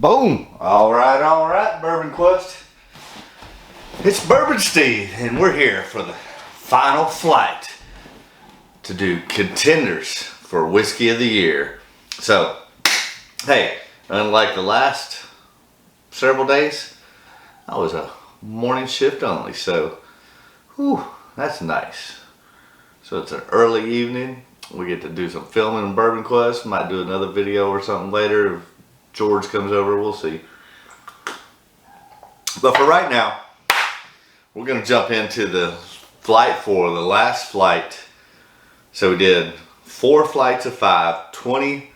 Boom! Alright, Bourbon Quest. It's Bourbon Steve, and we're here for the final flight to do Contenders for Whiskey of the Year. So, hey, unlike the last several days, I was a morning shift only, so, whew, that's nice. So it's an early evening. We get to do some filming in Bourbon Quest. Might do another video or something later. If George comes over, we'll see. But for right now, we're going to jump into the flight for the last flight. So we did 4 flights of 5, 20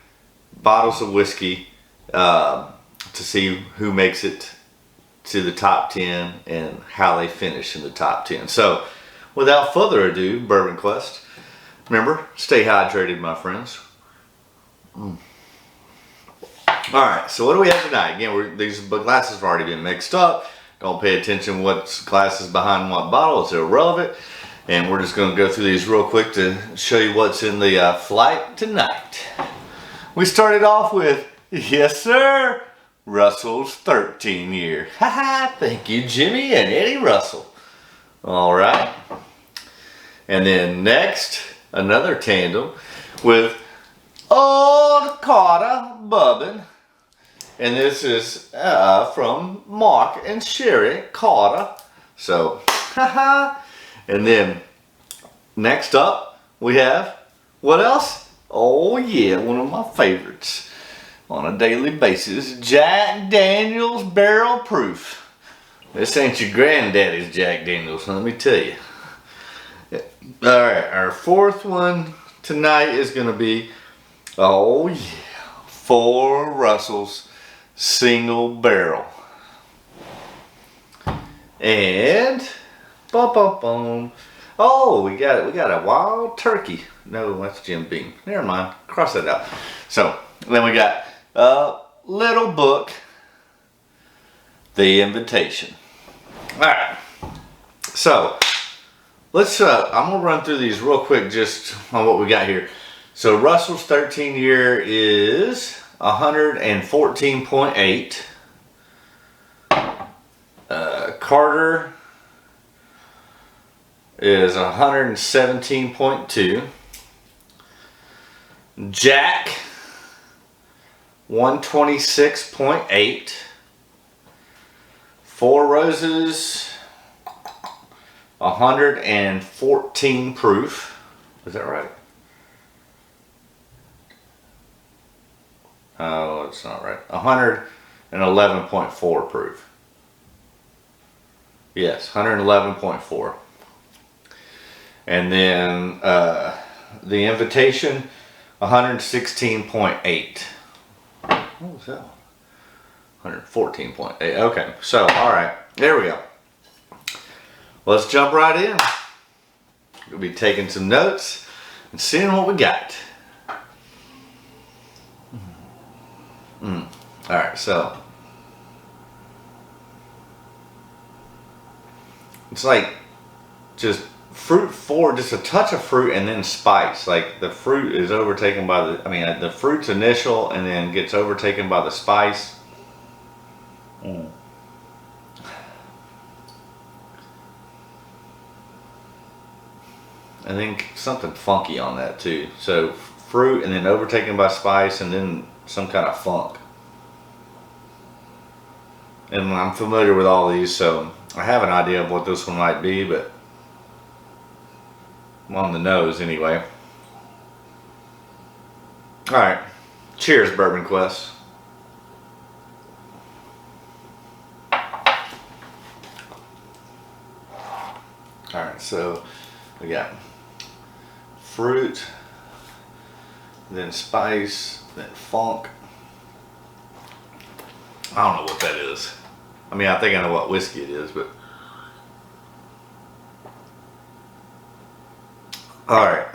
bottles of whiskey to see who makes it to the top 10 and how they finish in the top 10. So without further ado, Bourbon Quest, remember, stay hydrated, my friends. Alright, so what do we have tonight? Again, these glasses have already been mixed up. Don't pay attention what glass is behind what bottle. It's irrelevant. And we're just going to go through these real quick to show you what's in the flight tonight. We started off with, yes sir, Russell's 13 year. Haha, thank you Jimmy and Eddie Russell. Alright. And then next, another tandem with Old Carter Bourbon. And this is from Mark and Sherry Carter. So, haha. And then next up we have, what else? Oh yeah, one of my favorites on a daily basis, Jack Daniel's Barrel Proof. This ain't your granddaddy's Jack Daniel's, let me tell you. Alright, our fourth one tonight is going to be, oh yeah, 4 Russell's Single Barrel. And boom. Oh, we got it. We got a Wild Turkey. No, that's Jim Beam. Never mind. Cross that out. So then we got a little book, The Invitation. All right. So let's. I'm gonna run through these real quick, just on what we got here. So Russell's 13 year is 114.8. Carter is 117.2. Jack 126.8. 4 Roses 114 proof. Is that right? Oh, it's not right. 111.4 proof. Yes, 111.4. And then the Invitation, 116.8. What was that one? 114.8. Okay, so, alright, there we go. Let's jump right in. We'll be taking some notes and seeing what we got. Alright, so it's like just fruit forward, just a touch of fruit and then spice. Like the fruit is overtaken by the fruit's initial and then gets overtaken by the spice. I think something funky on that too. So fruit and then overtaken by spice and then some kind of funk. And I'm familiar with all these, so I have an idea of what this one might be, but I'm on the nose anyway. Alright, cheers Bourbon Quest. Alright, so we got fruit, then spice, then funk. I don't know what that is. I mean, I think I know what whiskey it is, but alright.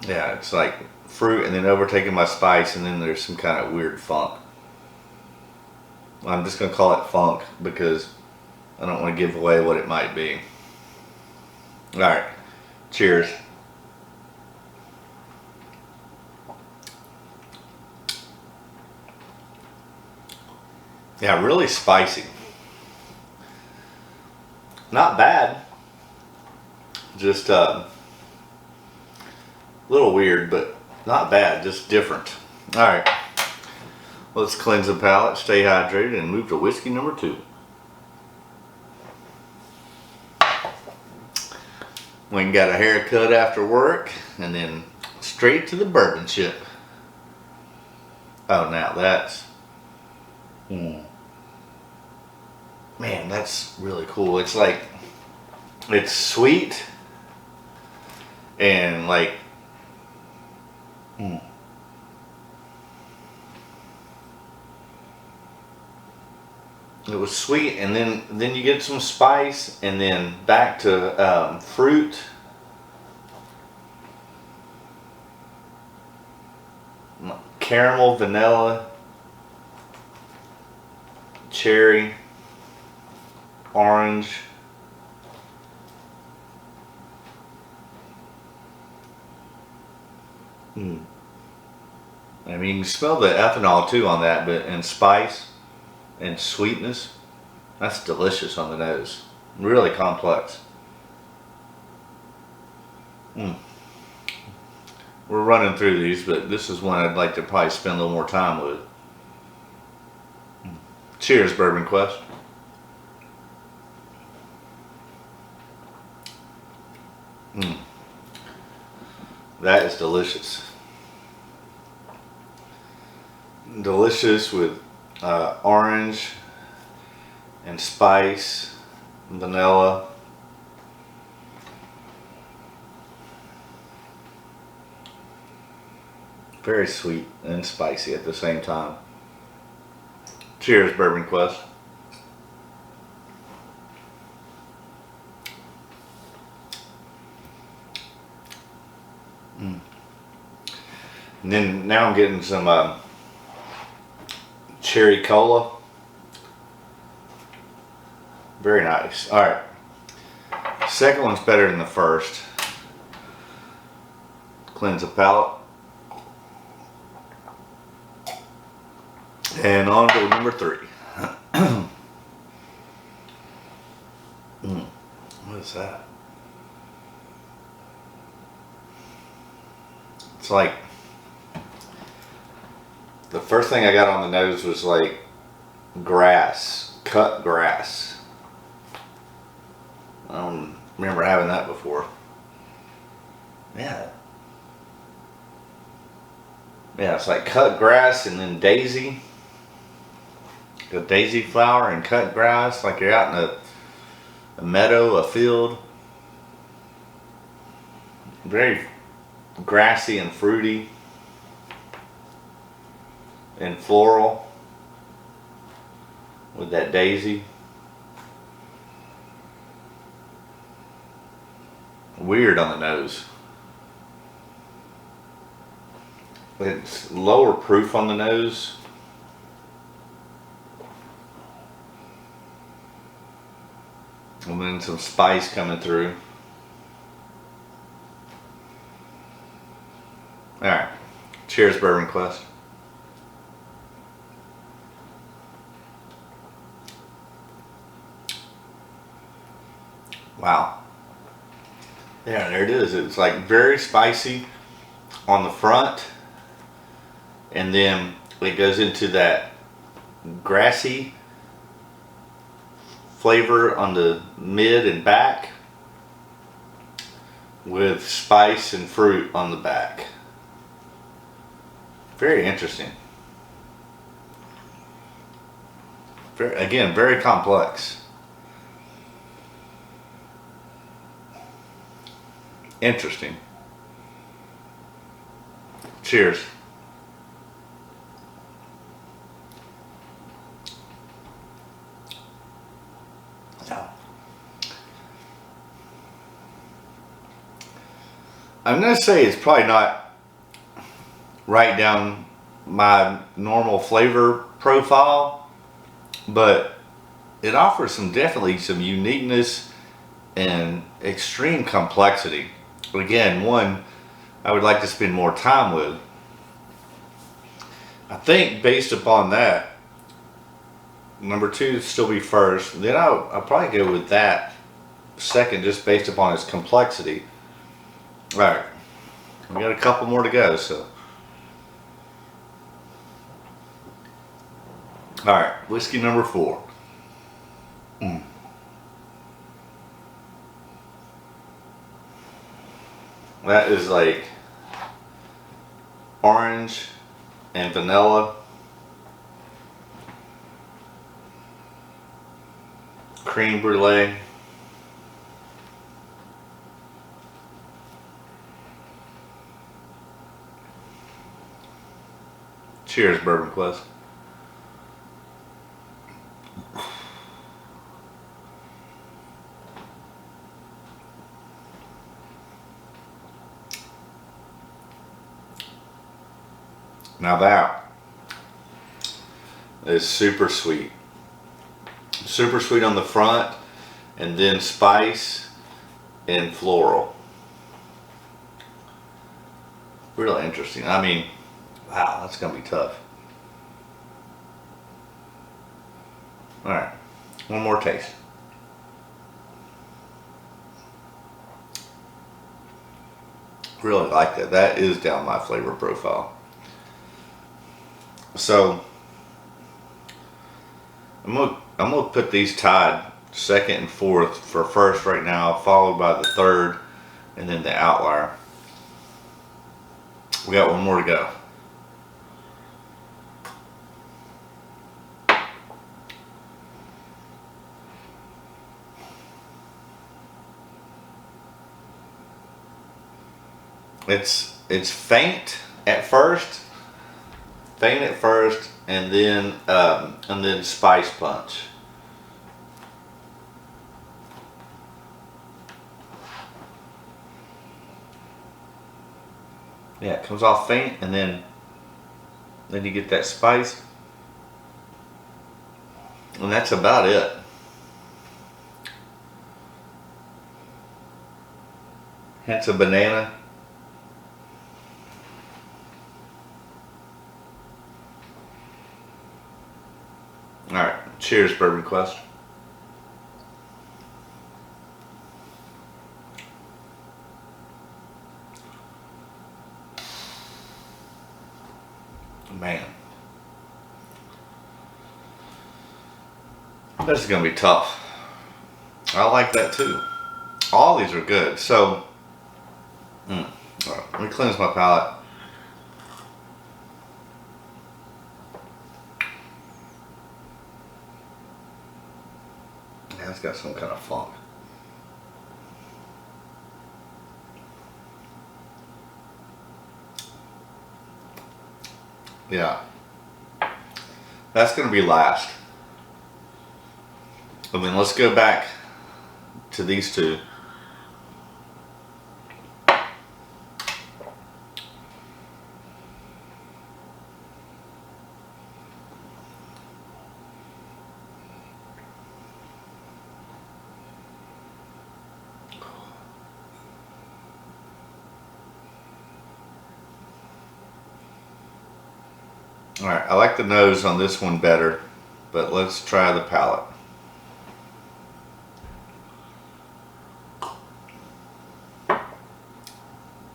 Yeah, it's like fruit and then overtaken by spice and then there's some kind of weird funk. I'm just going to call it funk because I don't want to give away what it might be. Alright, Cheers. Yeah, really spicy. Not bad. Just a little weird, but not bad. Just different. All right. Let's cleanse the palate, stay hydrated, and move to whiskey number 2. We got a haircut after work, and then straight to the bourbon ship. Oh, now that's... Man, that's really cool. It's like... It's sweet, and like... It was sweet, and then you get some spice, and then back to fruit. Caramel, vanilla, cherry, orange. I mean, you can smell the ethanol too on that, but and spice and sweetness. That's delicious on the nose. Really complex. We're running through these, but this is one I'd like to probably spend a little more time with. Cheers, Bourbon Quest. That is delicious. Delicious with orange and spice, vanilla. Very sweet and spicy at the same time. Cheers, Bourbon Quest. And then now I'm getting some cherry cola. Very nice. All right. Second one's better than the first. Cleanse the palate. And on to number 3. What is that? It's like, the first thing I got on the nose was like grass, cut grass. I don't remember having that before. Yeah. Yeah, it's like cut grass and then daisy. A daisy flower and cut grass, like you're out in a meadow, a field. Very grassy and fruity and floral with that daisy. Weird on the nose. It's lower proof on the nose. And then some spice coming through. Alright. Cheers, Bourbon Quest. Wow. Yeah, there it is. It's like very spicy on the front, and then it goes into that grassy flavor on the mid and back, with spice and fruit on the back. Very interesting. Again, very complex. Interesting. Cheers. I'm going to say it's probably not right down my normal flavor profile, but it offers definitely some uniqueness and extreme complexity again, one I would like to spend more time with. I think based upon that, number two would still be first. Then I'll probably go with that second, just based upon its complexity. All right, we got a couple more to go, so. All right, whiskey number 4. That is like orange and vanilla, cream brulee. Cheers, Bourbon Quest. Now that is super sweet. Super sweet on the front, and then spice and floral. Really interesting. I mean, wow, that's gonna be tough. All right, one more taste. Really like that. That is down my flavor profile. So I'm gonna put these tied second and fourth for first right now, followed by the third, and then the outlier. We got one more to go. It's faint at first, and then spice punch. Yeah, it comes off faint, and then you get that spice, and that's about it. Hints of banana. All right, cheers, Bourbon Quest. Man, this is gonna be tough. I like that too. All these are good. So, all right, let me cleanse my palate. Yeah, it's got some kind of funk. Yeah, that's gonna be last. I mean, let's go back to these two. All right, I like the nose on this one better, but let's try the palate.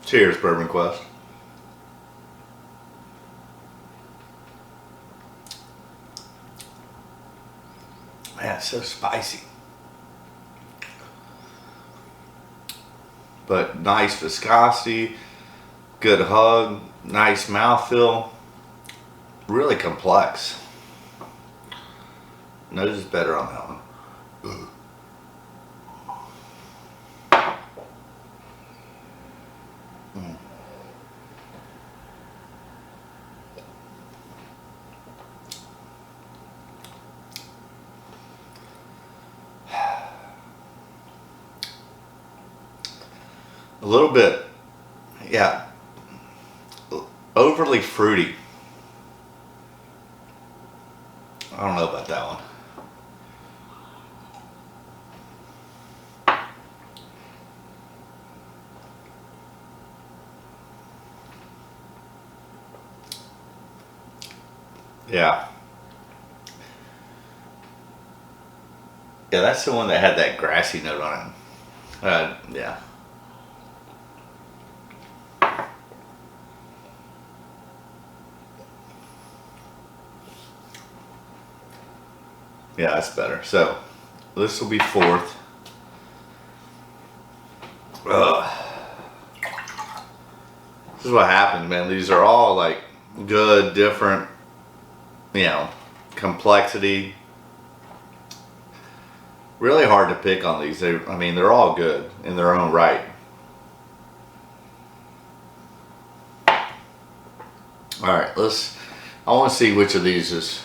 Cheers, Bourbon Quest. Man, it's so spicy. But nice viscosity, good hug, nice mouthfeel. Really complex. Nose is better on that one. A little bit, yeah, overly fruity. I don't know about that one. Yeah. Yeah, that's the one that had that grassy note on it. Yeah. Yeah, that's better. So, this will be fourth. Ugh. This is what happens, man. These are all like good, different, complexity. Really hard to pick on these. They're all good in their own right. All right, I want to see which of these is.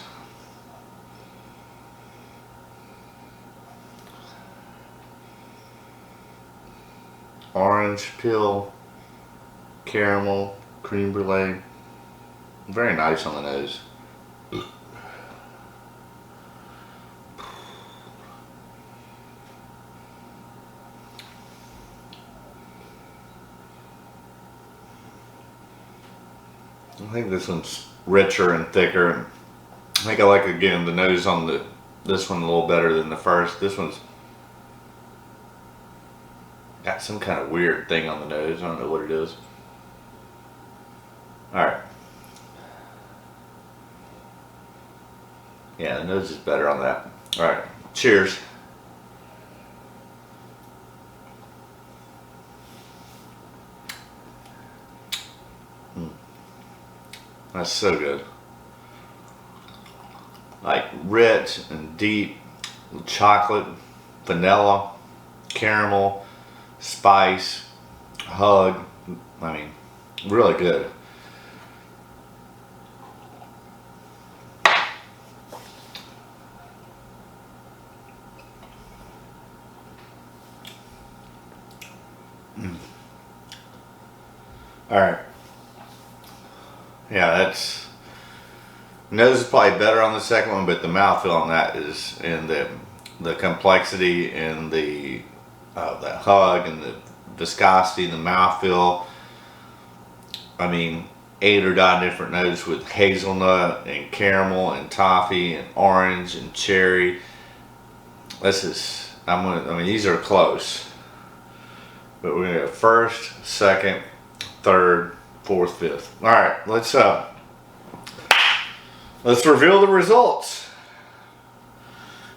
Orange peel, caramel, cream brulee. Very nice on the nose. I think this one's richer and thicker. I think I like, again, the nose on this one a little better than the first. This one's got some kind of weird thing on the nose. I don't know what it is. Alright. Yeah, the nose is better on that. Alright, cheers. That's so good. Like rich and deep, chocolate, vanilla, caramel, spice, hug. Really good. All right. Yeah, nose is probably better on the second one, but the mouthfeel on that is, and the complexity and the hug and the viscosity and the mouthfeel. 8 or 9 different notes with hazelnut and caramel and toffee and orange and cherry. These are close, but we're gonna go first, second, third, fourth, fifth. All right, let's reveal the results.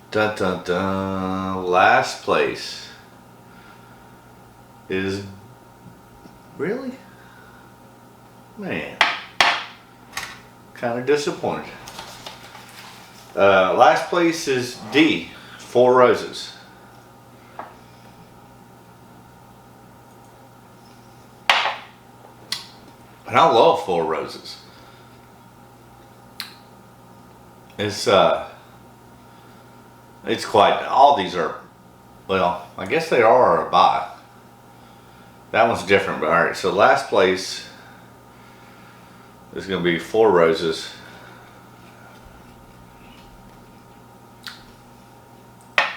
Dun dun dun. Last place is really, man, kind of disappointed. Last place is D, 4 Roses. And I love 4 Roses. It's quite, all these are, well, I guess they are a buy. That one's different, but alright, so last place is going to be 4 Roses.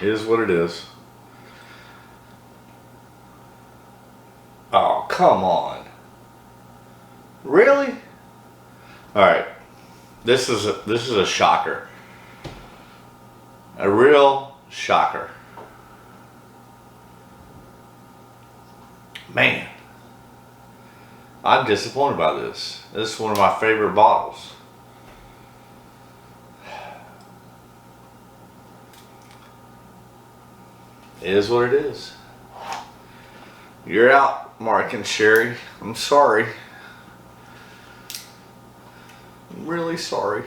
It is what it is. Oh, come on. Really? Alright. This is a shocker. A real shocker. Man. I'm disappointed by this. This is one of my favorite bottles. It is what it is. You're out, Mark and Sherry. I'm sorry. I'm really sorry.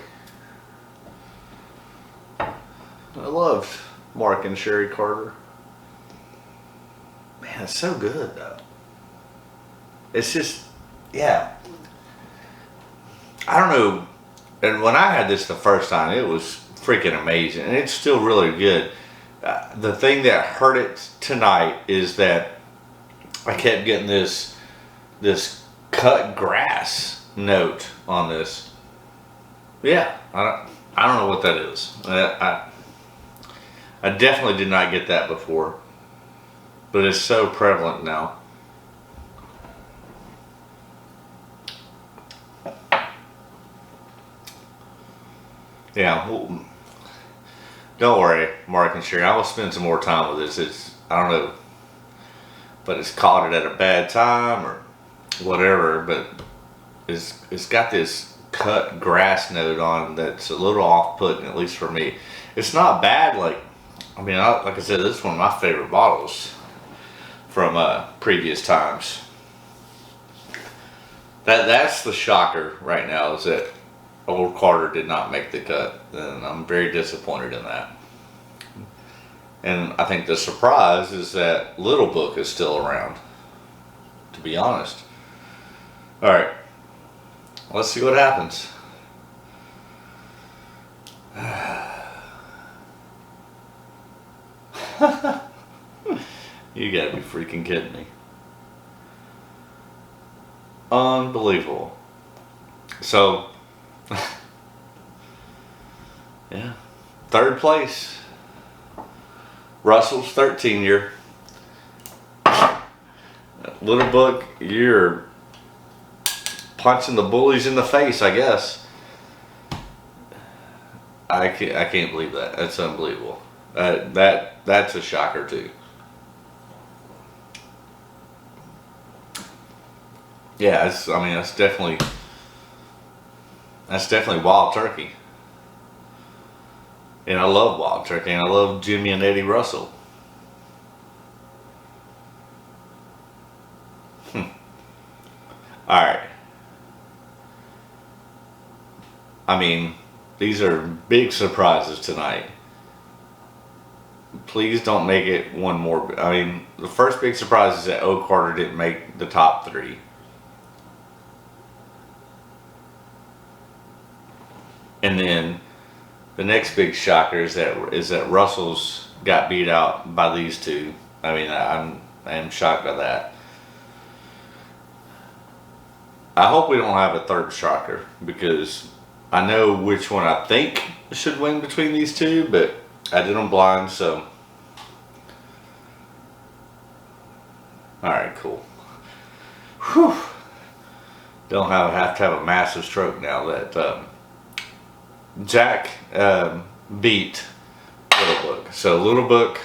I loved Mark and Sherry Carter. Man, it's so good though. It's just, yeah. I don't know. And when I had this the first time, it was freaking amazing. And it's still really good. The thing that hurt it tonight is that I kept getting this cut grass note on this. Yeah, I don't know what that is. I definitely did not get that before, but it's so prevalent now. Yeah, well, don't worry, Mark and Sharon. I will spend some more time with this. I don't know, but it's caught it at a bad time or whatever. But it's got this cut grass note on that's a little off-putting, at least for me. It's not bad. Like I said, this is one of my favorite bottles from previous times. That's the shocker right now, is that Old Carter did not make the cut, and I'm very disappointed in that. And I think the surprise is that Little Book is still around, to be honest. All right, let's see what happens. You gotta be freaking kidding me. Unbelievable. So, yeah, third place. Russell's 13-year. Little Book, you're punching the bullies in the face, I guess. I can't believe that. That's unbelievable. That's a shocker too. Yeah, that's definitely Wild Turkey. And I love Wild Turkey, and I love Jimmy and Eddie Russell. Alright. These are big surprises tonight. Please don't make it one more. The first big surprise is that Oak Carter didn't make the top 3. And then the next big shocker is that Russell's got beat out by these two. I am shocked by that. I hope we don't have a third shocker, because I know which one I think should win between these two, but I did them blind, so. Alright, cool. Whew. Don't have to have a massive stroke now that Jack beat Little Book. So Little Book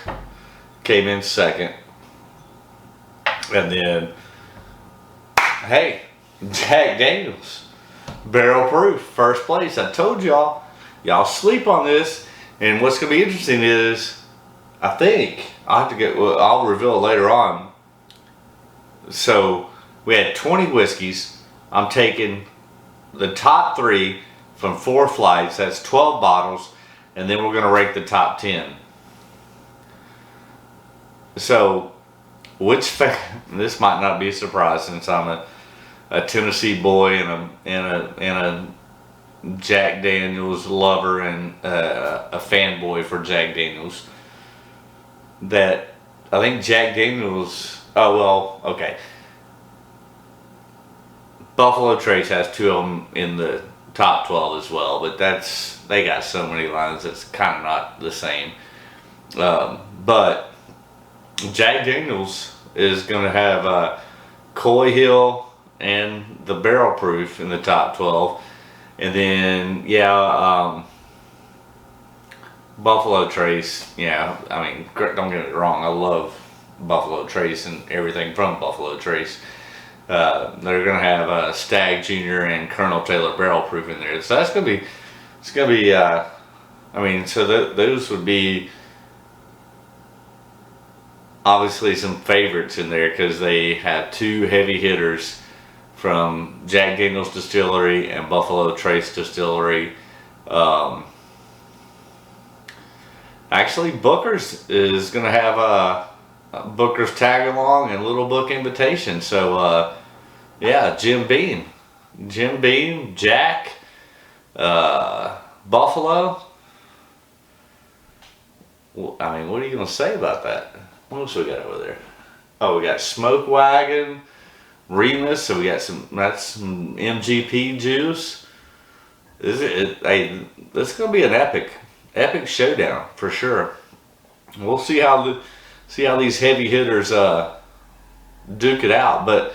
came in second. And then, hey, Jack Daniels, barrel proof, first place. I told y'all sleep on this. And what's going to be interesting is, I think, I'll reveal it later on. So we had 20 whiskeys. I'm taking the top 3 from 4 flights. That's 12 bottles. And then we're going to rank the top 10. So, this might not be a surprise, since I'm a Tennessee boy and a Jack Daniels lover and a fanboy for Jack Daniels. That I think Jack Daniels. Oh well, okay. Buffalo Trace has 2 of them in the top 12 as well, but they got so many lines that's kind of not the same. But Jack Daniels is going to have Coy Hill and the barrel proof in the top 12, and then Buffalo Trace. Yeah, don't get me wrong, I love Buffalo Trace and everything from Buffalo Trace. They're gonna have Stag Jr. and Colonel Taylor barrel proof in there, so those would be obviously some favorites in there, because they have 2 heavy hitters from Jack Daniels Distillery and Buffalo Trace Distillery. Actually, Booker's is gonna have Booker's tag along and Little Book invitation. So yeah, Jim Beam, Jack, Buffalo. What are you gonna say about that? What else we got over there? Oh, we got Smoke Wagon, Remus. So we got some MGP juice. This is gonna be an epic showdown for sure. We'll see how these heavy hitters duke it out. But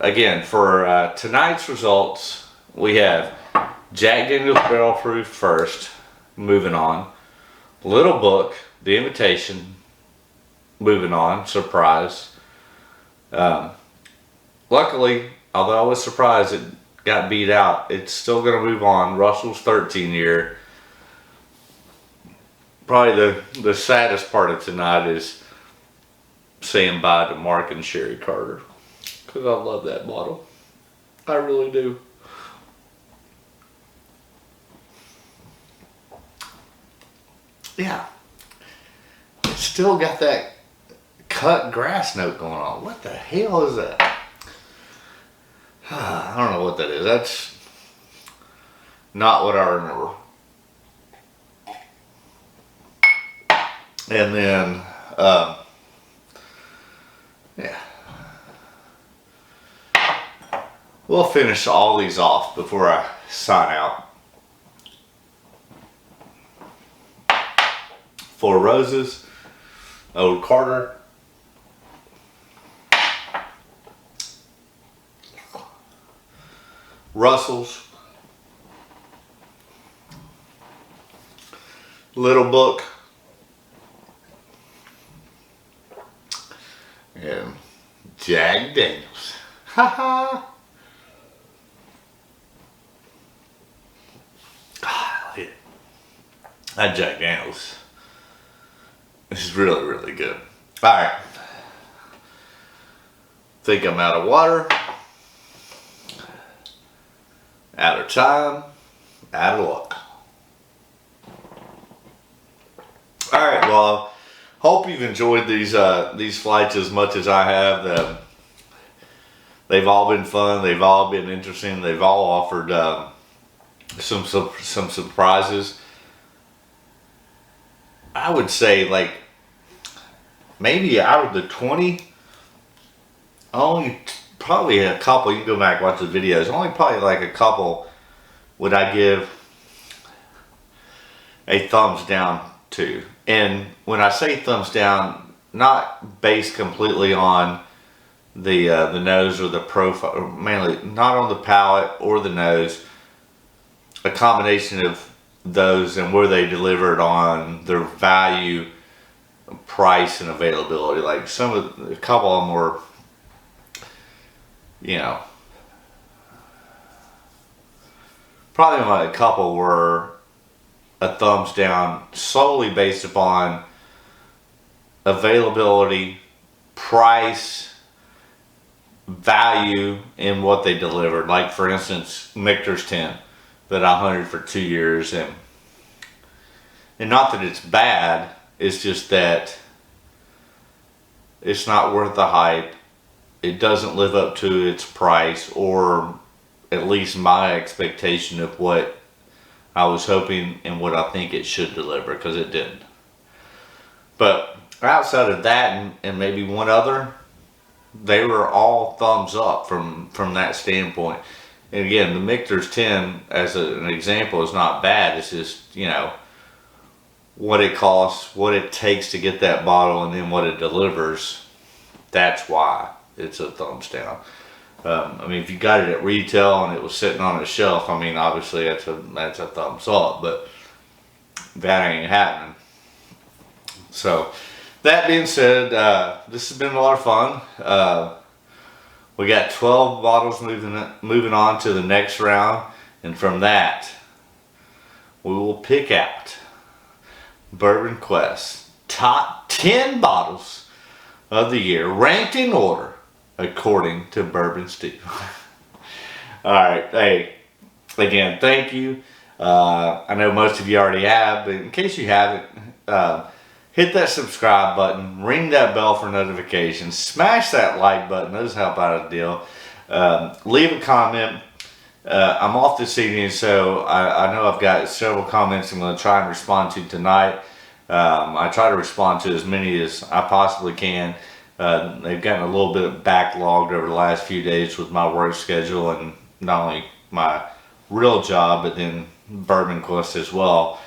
again, for tonight's results, we have Jack Daniel's Barrel Proof first. Moving on. Little Book, The Invitation. Moving on. Surprise. Luckily, although I was surprised it got beat out, it's still going to move on. Russell's 13 year. Probably the saddest part of tonight is saying bye to Mark and Sherry Carter, because I love that bottle. I really do. Yeah. It's still got that cut grass note going on. What the hell is that? I don't know what that is. That's not what I remember. And then, yeah. We'll finish all these off before I sign out. Four Roses, Old Carter, Russell's, Little Book, and Jack Daniels. Ha ha! That Jack Daniels. This is really, really good. Alright. Think I'm out of water. Out of time. Out of luck. Alright, well, hope you've enjoyed these flights as much as I have. They've all been fun. They've all been interesting. They've all offered some surprises. I would say, like, maybe out of the 20, only probably a couple, you can go back and watch the videos, only probably like a couple would I give a thumbs down to. And when I say thumbs down, not based completely on the nose or the profile, mainly not on the palate or the nose, a combination of those and where they delivered on their value, price, and availability. Like a couple of them were, you know, probably only a couple were a thumbs down solely based upon availability, price, value, and what they delivered. Like, for instance, Michter's 10 that I hunted for 2 years, and not that it's bad, it's just that it's not worth the hype. It doesn't live up to its price, or at least my expectation of what I was hoping and what I think it should deliver, because it didn't. But outside of that and maybe one other, they were all thumbs up from that standpoint. And again, the Michter's 10 as an example is not bad. It's just, you know, what it costs, what it takes to get that bottle, and then what it delivers. That's why it's a thumbs down. I mean, if you got it at retail and it was sitting on a shelf, I mean, obviously that's a thumbs up, but that ain't happening. So, that being said, this has been a lot of fun. We got 12 bottles moving on to the next round, and from that, we will pick out Bourbon Quest top 10 bottles of the year, ranked in order according to Bourbon Steve. Alright, hey, again, thank you. I know most of you already have, but in case you haven't, hit that subscribe button, ring that bell for notifications, smash that like button, those help out a deal. Leave a comment. I'm off this evening, so I know I've got several comments I'm going to try and respond to tonight. I try to respond to as many as I possibly can. They've gotten a little bit backlogged over the last few days with my work schedule, and not only my real job, but then Bourbon Quest as well.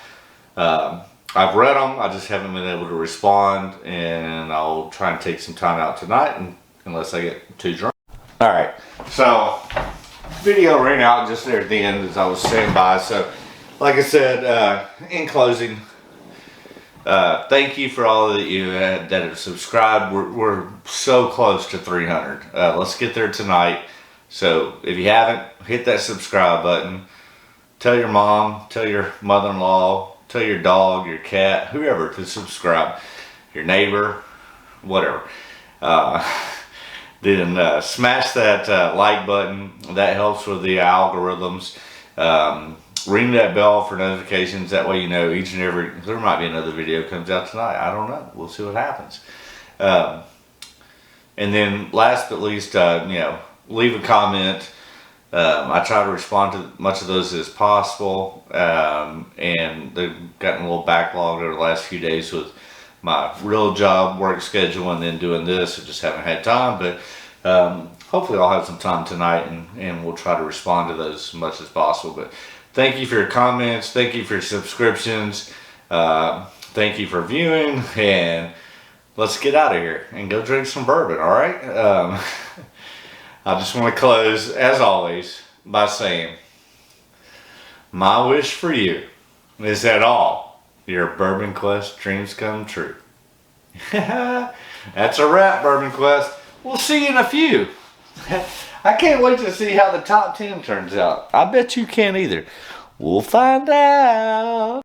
I've read them, I just haven't been able to respond, and I'll try and take some time out tonight, unless I get too drunk. Alright, so video ran out just there at the end as I was saying bye. So, like I said, in closing, thank you for all of you that have subscribed. We're so close to 300. Let's get there tonight. So if you haven't, hit that subscribe button. Tell your mom, tell your mother-in-law, tell your dog, your cat, whoever to subscribe. Your neighbor, whatever. Then smash that like button. That helps with the algorithms. Ring that bell for notifications. That way you know each and every, there might be another video comes out tonight. I don't know. We'll see what happens. And then last but least, leave a comment. I try to respond to much of those as possible. And they've gotten a little backlogged over the last few days with my real job work schedule and then doing this. I just haven't had time, but hopefully I'll have some time tonight and we'll try to respond to those as much as possible. But thank you for your comments. Thank you for your subscriptions. Thank you for viewing, and let's get out of here and go drink some bourbon, all right? I just want to close, as always, by saying, my wish for you is that all your Bourbon Quest dreams come true. That's a wrap, Bourbon Quest. We'll see you in a few. I can't wait to see how the top 10 turns out. I bet you can't either. We'll find out.